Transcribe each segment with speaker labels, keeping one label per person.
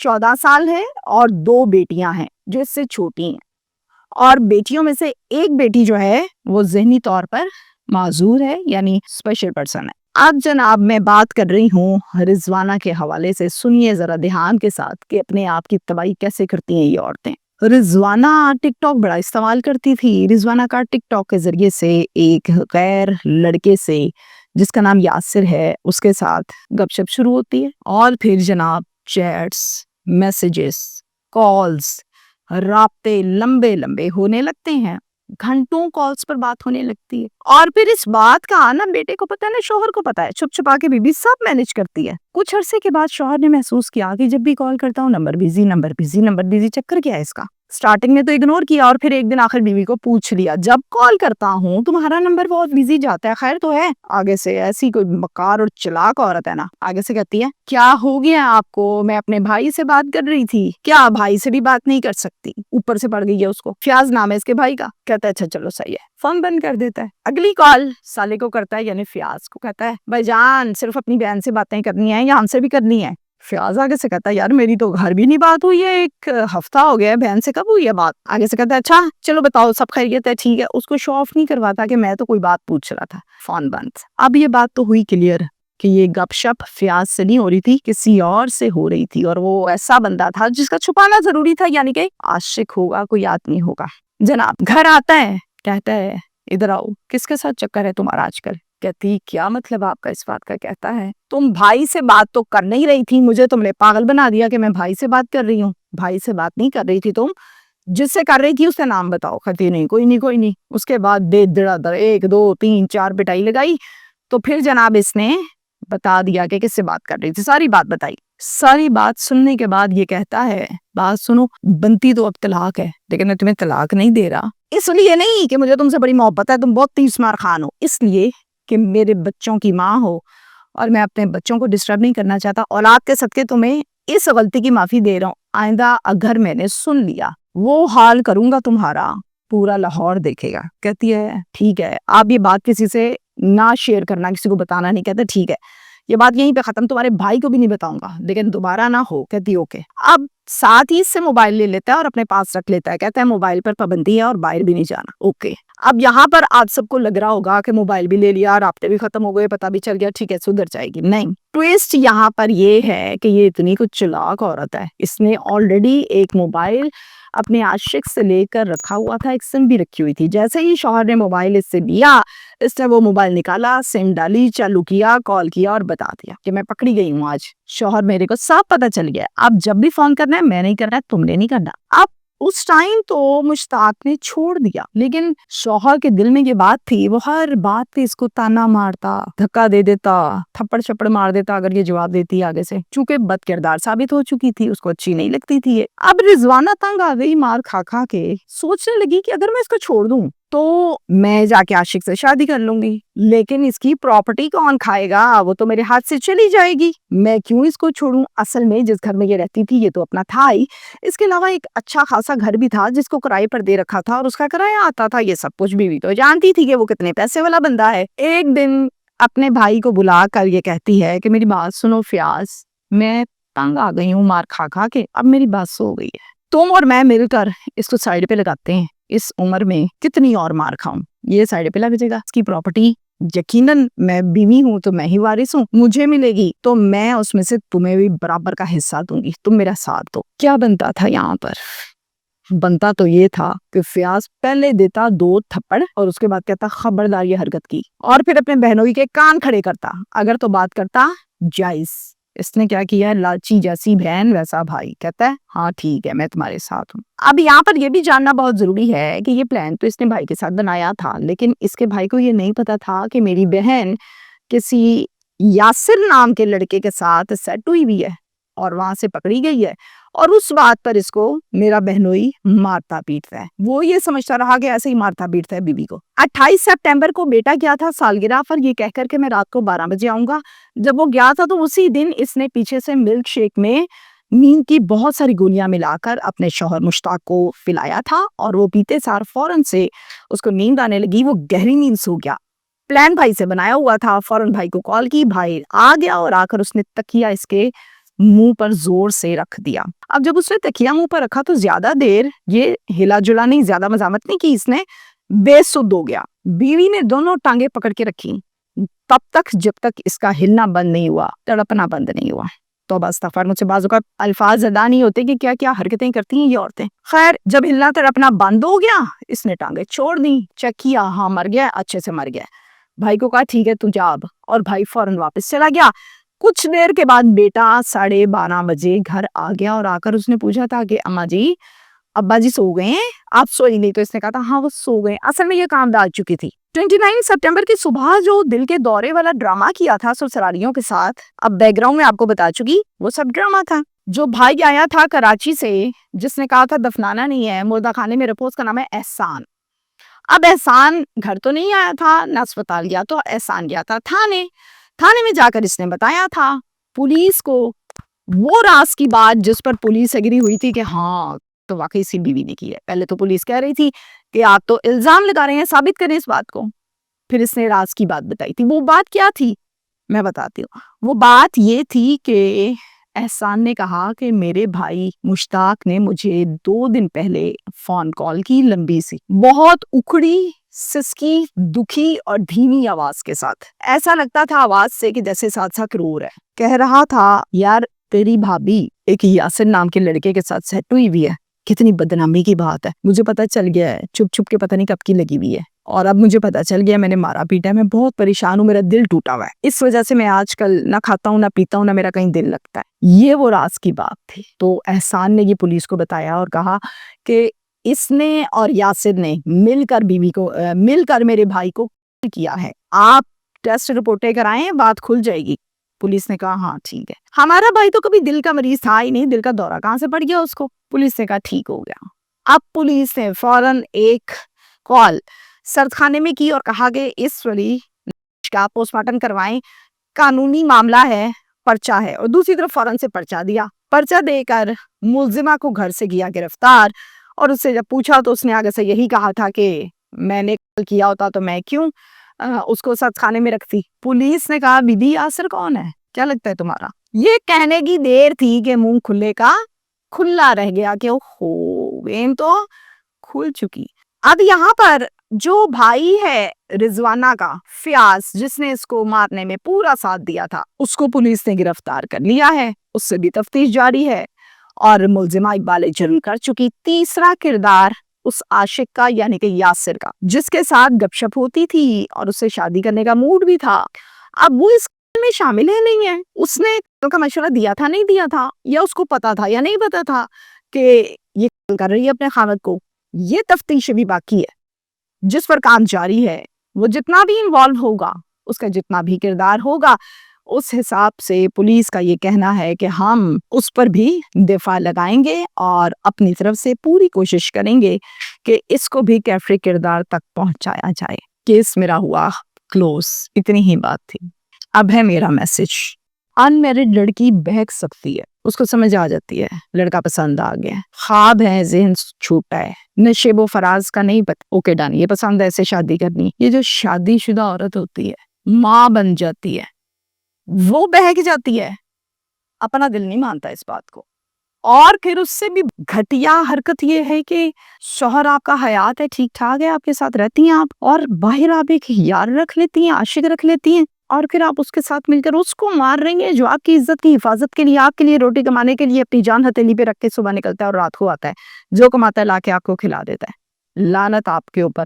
Speaker 1: 14 سال ہے اور 2 بیٹیاں ہیں جو اس سے چھوٹی ہیں، اور بیٹیوں میں سے ایک بیٹی جو ہے وہ ذہنی طور پر معذور ہے، یعنی اسپیشل پرسن ہے۔ اب جناب میں بات کر رہی ہوں رضوانہ کے حوالے سے، سنیے ذرا دھیان کے ساتھ کہ اپنے آپ کی تباہی کیسے کرتی ہیں یہ عورتیں۔ رضوانہ ٹک ٹاک بڑا استعمال کرتی تھی۔ رضوانہ کا ٹک ٹاک کے ذریعے سے ایک غیر لڑکے سے جس کا نام یاسر ہے اس کے ساتھ گپ شپ شروع ہوتی ہے، اور پھر جناب چیٹس، میسیجز، کالز، رابطے لمبے لمبے ہونے لگتے ہیں، گھنٹوں کالز پر بات ہونے لگتی ہے، اور پھر اس بات کا نہ بیٹے کو پتا ہے نہ شوہر کو پتا ہے، چھپ چھپا کے بیوی سب مینج کرتی ہے۔ کچھ عرصے کے بعد شوہر نے محسوس کیا کہ جب بھی کال کرتا ہوں نمبر بیزی، چکر کیا ہے اس کا۔ سٹارٹنگ میں تو اگنور کیا، اور پھر ایک دن آخر بیوی کو پوچھ لیا، جب کال کرتا ہوں تمہارا نمبر بہت بیزی جاتا ہے، خیر تو ہے؟ آگے سے ایسی کوئی مکار اور چلاک عورت ہے نا، آگے سے کہتی ہے کیا ہو گیا آپ کو، میں اپنے بھائی سے بات کر رہی تھی، کیا بھائی سے بھی بات نہیں کر سکتی؟ اوپر سے پڑ گئی ہے اس کو، فیاض نام ہے اس کے بھائی کا۔ کہتا ہے اچھا چلو صحیح ہے، فون بند کر دیتا ہے۔ اگلی کال سالے کو کرتا ہے، یعنی فیاض کو، کہتا ہے بھائی جان صرف اپنی بہن سے باتیں کرنی ہیں یا ہم سے بھی کرنی ہے؟ فیاض آگے سے کہتا ہے یار میری تو گھر بھی نہیں بات ہوئی ہے، 1 ہفتہ ہو گیا ہے، بہن سے کب ہوئی ہے بات؟ آگے سے کہتا ہے اچھا چلو بتاؤ سب خیریت ہے؟ ٹھیک ہے، اس کو شو آف نہیں کرواتا کہ میں تو کوئی بات پوچھ رہا تھا، فون بند۔ اب یہ بات تو ہوئی کلیئر کہ یہ گپ شپ فیاض سے نہیں ہو رہی تھی، کسی اور سے ہو رہی تھی، اور وہ ایسا بندہ تھا جس کا چھپانا ضروری تھا، یعنی کہ عاشق ہوگا، کوئی آدمی ہوگا۔ جناب گھر آتا ہے، کہتا ہے ادھر آؤ، کس کے ساتھ چکر ہے تمہارا آج کل؟ کہتی کیا مطلب آپ کا اس بات کا؟ کہتا ہے تم بھائی سے بات تو کر نہیں رہی تھی، مجھے تم نے پاگل بنا دیا کہ میں بھائی سے بات کر رہی ہوں۔ بھائی سے بات نہیں کر رہی تھی تم، جس سے کر رہی تھی اس کا نام بتاؤ۔ کہتی نہیں کوئی نہیں۔ اس کے بعد دے دڑا در 1 2 3 4 پٹائی لگائی، تو پھر جناب اس نے بتا دیا کہ کس سے بات کر رہی تھی، ساری بات بتائی۔ ساری بات سننے کے بعد یہ کہتا ہے بات سنو، بنتی تو اب طلاق ہے لیکن میں تمہیں طلاق نہیں دے رہا، اس لیے نہیں کہ مجھے تم سے بڑی محبت ہے، تم بہت تیز مار خان ہو، اس لیے کہ میرے بچوں کی ماں ہو اور میں اپنے بچوں کو ڈسٹرب نہیں کرنا چاہتا، اولاد کے صدقے تمہیں اس غلطی کی معافی دے رہا ہوں، آئندہ اگر میں نے سن لیا وہ حال کروں گا تمہارا، پورا لاہور دیکھے گا۔ کہتی ہے ٹھیک ہے، آپ یہ بات کسی سے نہ شیئر کرنا، کسی کو بتانا نہیں۔ کہتے ٹھیک ہے، یہ بات یہیں پہ ختم، تمہارے بھائی کو بھی نہیں بتاؤں گا لیکن دوبارہ نہ ہو۔ کہتی اوکے۔ اب ساتھ ہی اس سے موبائل لے لیتا ہے اور اپنے پاس رکھ لیتا ہے، کہتا ہے موبائل پر پابندی ہے اور باہر بھی نہیں جانا۔ اوکے، اب یہاں پر آپ سب کو لگ رہا ہوگا کہ موبائل بھی لے لیا، رابطے بھی ختم ہو گئے، پتہ بھی چل گیا، ٹھیک ہے سدھر جائے گی۔ نہیں، ٹویسٹ یہاں پر یہ ہے کہ یہ اتنی کچھ چلاک عورت ہے، اس نے آلریڈی ایک موبائل اپنے عاشق سے لے کر رکھا ہوا تھا، ایک سم بھی رکھی ہوئی تھی۔ جیسے ہی شوہر نے موبائل اس سے لیا، اس نے وہ موبائل نکالا، سم ڈالی، چالو کیا، کال کیا اور بتا دیا کہ میں پکڑی گئی ہوں آج، شوہر میرے کو صاف پتہ چل گیا، اب جب بھی فون کرنا ہے میں نہیں کرنا ہے، تم نے نہیں کرنا۔ اب اس ٹائم تو مشتاق نے چھوڑ دیا، لیکن شوہر کے دل میں یہ بات تھی، وہ ہر بات پہ اس کو تانا مارتا، دھکا دے دیتا، تھپڑ چھپڑ مار دیتا اگر یہ جواب دیتی آگے سے، چونکہ بد کردار ثابت ہو چکی تھی، اس کو اچھی نہیں لگتی تھی یہ۔ اب رضوانہ تنگ آ گئی مار کھا کھا کے، سوچنے لگی کہ اگر میں اس کو چھوڑ دوں تو میں جا کے عاشق سے شادی کر لوں گی، لیکن اس کی پراپرٹی کون کھائے گا؟ وہ تو میرے ہاتھ سے چلی جائے گی، میں کیوں اس کو چھوڑوں؟ اصل میں جس گھر میں یہ رہتی تھی یہ تو اپنا تھا ہی، اس کے علاوہ ایک اچھا خاصا گھر بھی تھا جس کو کرائے پر دے رکھا تھا اور اس کا کرایہ آتا تھا، یہ سب کچھ بیوی تو جانتی تھی کہ وہ کتنے پیسے والا بندہ ہے۔ ایک دن اپنے بھائی کو بلا کر یہ کہتی ہے کہ میری بات سنو فیاض، میں تنگ آ گئی ہوں مار کھا کھا کے، اب میری بات سو گئی ہے، تم اور میں مل کر اس کو سائڈ پہ لگاتے ہیں، اس عمر میں کتنی اور مار کھاؤں، یہ سائڈ پہ لگ جائے گا، اس کی پراپرٹی یقیناً میں بیوی ہوں تو میں ہی وارث ہوں، مجھے ملے گی تو میں اس میں سے تمہیں بھی برابر کا حصہ دوں گی، تم میرا ساتھ دو۔ کیا بنتا تھا یہاں پر؟ بنتا تو یہ تھا کہ فیاض پہلے دیتا 2 تھپڑ اور اس کے بعد کہتا خبردار یہ حرکت کی، اور پھر اپنے بہنوئی کے کان کھڑے کرتا، اگر تو بات کرتا جائز۔ اس نے کیا کیا؟ لاچی جیسی بہن ویسا بھائی، کہتا ہے ہاں ٹھیک ہے میں تمہارے ساتھ ہوں۔ اب یہاں پر یہ بھی جاننا بہت ضروری ہے کہ یہ پلان تو اس نے بھائی کے ساتھ بنایا تھا، لیکن اس کے بھائی کو یہ نہیں پتا تھا کہ میری بہن کسی یاسر نام کے لڑکے کے ساتھ سیٹ ہوئی بھی ہے اور وہاں سے پکڑی گئی ہے، اور اس بات پر اس کو میرا بہنوئی مارتا پیٹتا ہے، وہ یہ سمجھتا رہا کہ ایسے ہی مارتا پیٹتا ہے بیوی کو۔ 28 سپٹمبر کو بیٹا گیا تھا سالگرہ پر، یہ کہہ کر کے میں رات کو 12 بجے آؤں گا، جب وہ گیا تھا تو اسی دن اس نے پیچھے سے ملک شیک میں نیند کی بہت ساری گولیاں ملا کر اپنے شوہر مشتاق کو پلایا تھا، اور وہ پیتے سار فوراً سے اس کو نیند آنے لگی، وہ گہری نیند سو گیا۔ پلان بھائی سے بنایا ہوا تھا، فوراً بھائی کو کال کی، بھائی آ گیا اور آ کر اس نے تکیہ اس کے منہ پر زور سے رکھ دیا۔ اب جب اس نے تکیہ منہ پر رکھا تو زیادہ دیر یہ ہلا جلا نہیں، زیادہ مزاحمت نہیں کی، اس نے بے سدھ ہو گیا۔ بیوی نے دونوں ٹانگیں پکڑ کے رکھی تب تک جب تک اس کا ہلنا بند نہیں ہوا، تڑپنا بند نہیں ہوا۔ توبہ استغفار، مجھ سے بعض اوقات الفاظ ادا نہیں ہوتے کہ کیا کیا حرکتیں کرتی ہیں یہ عورتیں۔ خیر جب ہلنا تڑپنا بند ہو گیا، اس نے ٹانگیں چھوڑ دی، چیک کیا، ہاں مر گیا، اچھے سے مر گیا۔ بھائی کو کہا ٹھیک ہے تو جا اب، اور بھائی فوراً واپس چلا گیا۔ کچھ دیر کے بعد بیٹا 12:30 بجے گھر آ گیا اور آ کر اس نے پوچھا تھا کہ اماں جی ابا جی سو گئے ہیں؟ آپ سوئی نہیں؟ تو اس نے کہا تھا ہاں وہ سو گئے۔ اصل میں یہ کام ڈال چکی تھی۔ 29 سپٹمبر کی صبح جو دل کے دورے والا ڈرامہ کیا تھا سسرالیوں کے ساتھ، اب بیک گراؤنڈ میں آپ کو بتا چکی، وہ سب ڈرامہ تھا۔ جو بھائی آیا تھا کراچی سے جس نے کہا تھا دفنانا نہیں ہے، مردہ خانے میں رکھو، اس کا نام ہے احسان۔ اب احسان گھر تو نہیں آیا تھا، نہ اسپتال گیا، تو احسان گیا تھا تھانے میں جا کر اس نے بتایا تھا پولیس کو وہ راز کی بات جس پر پولیس ایگری ہوئی تھی کہ ہاں تو واقعی اسی بیوی نے کی ہے۔ پہلے تو پولیس کہہ رہی تھی کہ آپ تو الزام لگا رہے ہیں، ثابت کریں اس بات کو۔ پھر اس نے راز کی بات بتائی تھی۔ وہ بات کیا تھی میں بتاتی ہوں۔ وہ بات یہ تھی کہ احسان نے کہا کہ میرے بھائی مشتاق نے مجھے 2 دن پہلے فون کال کی، لمبی سی، بہت اکھڑی، سسکی، دکھی اور دھیمی آواز کے ساتھ۔ ایسا لگتا تھا آواز سے کہ جیسے ساتھ ساتھ رو رہا ہے۔ کہہ رہا تھا یار تیری بھابی ایک یاسر نام کے لڑکے کے ساتھ سیٹ ہوئی ہوئی ہے۔ کتنی بدنامی کی بات ہے، مجھے پتا چل گیا ہے، چھپ چھپ کے پتہ نہیں کب کی لگی ہوئی ہے، اور اب مجھے پتا چل گیا، میں نے مارا پیٹا ہے، میں بہت پریشان ہوں، میرا دل ٹوٹا ہوا ہے، اس وجہ سے میں آج کل نہ کھاتا ہوں نہ پیتا ہوں، نہ میرا کہیں دل لگتا ہے۔ یہ وہ راز کی بات تھی۔ تو احسان نے یہ پولیس کو بتایا اور کہا کہ اس نے اور یاسر نے مل کر میرے بھائی کو کیا ہے، آپ ٹیسٹ رپورٹیں کرائیں، بات کھل جائے گی۔ پولیس نے کہا ہاں ٹھیک ہے، ہمارا بھائی تو کبھی دل کا مریض تھا ہی نہیں، دل کا دورہ کہاں سے پڑ گیا اس کو۔ پولیس نے کہا ٹھیک ہو گیا۔ اب پولیس نے فوراً ایک کال سرد خانے میں کی اور کہا کہ اس والی کا پوسٹ مارٹم کروائیں، قانونی معاملہ ہے، پرچہ ہے، اور دوسری طرف فوراً سے پرچہ دیا۔ پرچہ دے کر ملزمہ کو گھر سے کیا گرفتار، اور اس سے جب پوچھا تو اس نے آگے سے یہی کہا تھا کہ میں نے کیا ہوتا تو میں کیوں اس کو سرد خانے میں رکھتی۔ پولیس نے کہا بی بی یاسر کون ہے، کیا لگتا ہے تمہارا؟ یہ کہنے کی دیر تھی کہ منہ کھلے کا کھلا رہ گیا کہ گیم تو کھل چکی۔ اب یہاں پر جو بھائی ہے رضوانہ کا، فیاض، جس نے اس کو مارنے میں پورا ساتھ دیا تھا، اس کو پولیس نے گرفتار کر لیا ہے، اس سے بھی تفتیش جاری ہے، اور ملزمہ اقبال جرم کر چکی۔ تیسرا کردار اس عاشق کا یعنی کہ یاسر کا، جس کے ساتھ گپ شپ ہوتی تھی اور اس سے شادی کرنے کا موڈ بھی تھا، اب وہ اس میں شامل ہے نہیں ہے۔ اس نے کا مشورہ دیا تھا نہیں دیا تھا، یا اس کو پتا تھا یا نہیں پتا تھا کہ یہ کر رہی ہے اپنے خاوند کو، یہ تفتیش بھی باقی ہے جس پر کام جاری ہے۔ وہ جتنا بھی انوالو ہوگا، اس کا جتنا بھی کردار ہوگا، اس حساب سے پولیس کا یہ کہنا ہے کہ ہم اس پر بھی دفاع لگائیں گے اور اپنی طرف سے پوری کوشش کریں گے کہ اس کو بھی کیفری کردار تک پہنچایا جائے۔ کیس میرا ہوا کلوز، اتنی ہی بات تھی۔ اب ہے میرا میسج، ان میرڈ لڑکی بہک سکتی ہے، اس کو سمجھ آ جاتی ہے لڑکا پسند آ گیا، خواب ہے، ذہن چھوٹا ہے، نشیب و فراز کا نہیں پتا، اوکے ڈن، یہ پسند ہے، ایسے شادی کرنی۔ یہ جو شادی شدہ عورت ہوتی ہے، ماں بن جاتی ہے، وہ بہک جاتی ہے، اپنا دل نہیں مانتا اس بات کو، اور پھر اس سے بھی گھٹیا حرکت یہ ہے کہ شوہر آپ کا حیات ہے، ٹھیک ٹھاک ہے، آپ کے ساتھ رہتی ہیں آپ، اور باہر آپ ایک یار رکھ لیتی ہیں، عاشق رکھ لیتی ہیں، اور پھر آپ اس کے ساتھ مل کر اس کو مار رہی ہیں جو آپ کی عزت کی حفاظت کے لیے، آپ کے لیے روٹی کمانے کے لیے اپنی جان ہتھیلی پہ رکھ کے صبح نکلتا ہے اور رات کو آتا ہے، جو کماتا ہے لا کے آپ کو کھلا دیتا ہے۔ لعنت آپ کے اوپر،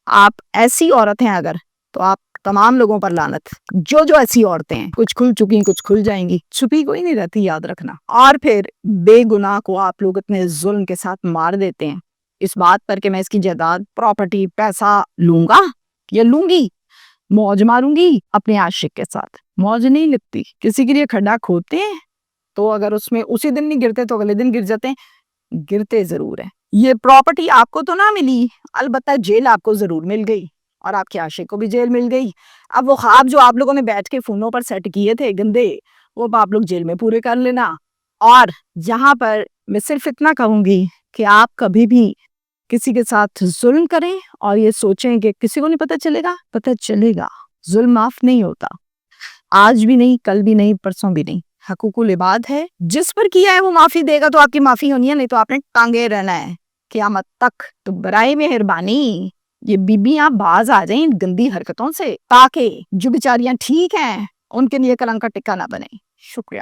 Speaker 1: آپ ایسی عورت ہیں اگر، تو آپ تمام لوگوں پر لعنت، جو ایسی عورتیں ہیں، کچھ کھل چکی کچھ کھل جائیں گی، چھپی کوئی نہیں رہتی، یاد رکھنا۔ اور پھر بے گناہ کو آپ لوگ اتنے ظلم کے ساتھ مار دیتے ہیں اس بات پر کہ میں اس کی جائیداد، پراپرٹی، پیسہ لوں گا یا لوں گی، موج ماروں گی اپنے عاشق کے ساتھ۔ موج نہیں لگتی، کسی کے لیے کھڈا کھودتے ہیں تو اگر اس میں اسی دن نہیں گرتے تو اگلے دن گر جاتے ہیں، گرتے ضرور ہیں۔ یہ پراپرٹی آپ کو تو نہ ملی، البتہ جیل آپ کو ضرور مل گئی، اور آپ کے عاشق کو بھی جیل مل گئی۔ اب وہ خواب جو آپ لوگوں نے بیٹھ کے فونوں پر سیٹ کیے تھے گندے، وہ آپ لوگ جیل میں پورے کر لینا۔ اور یہاں پر میں صرف اتنا کہوں گی کہ آپ کبھی بھی کسی کے ساتھ ظلم کریں اور یہ سوچیں کہ کسی کو نہیں پتہ چلے گا، ظلم معاف نہیں ہوتا، آج بھی نہیں، کل بھی نہیں، پرسوں بھی نہیں، حقوق العباد ہے، جس پر کیا ہے وہ معافی دے گا تو آپ کی معافی ہونی ہے، نہیں تو آپ نے ٹانگے رہنا ہے قیامت تک۔ تو برائے مہربانی یہ بیبیاں باز آ جائیں گندی حرکتوں سے، تاکہ جو بیچاریاں ٹھیک ہیں ان کے لیے کلنک کا ٹکا نہ بنے۔ شکریہ۔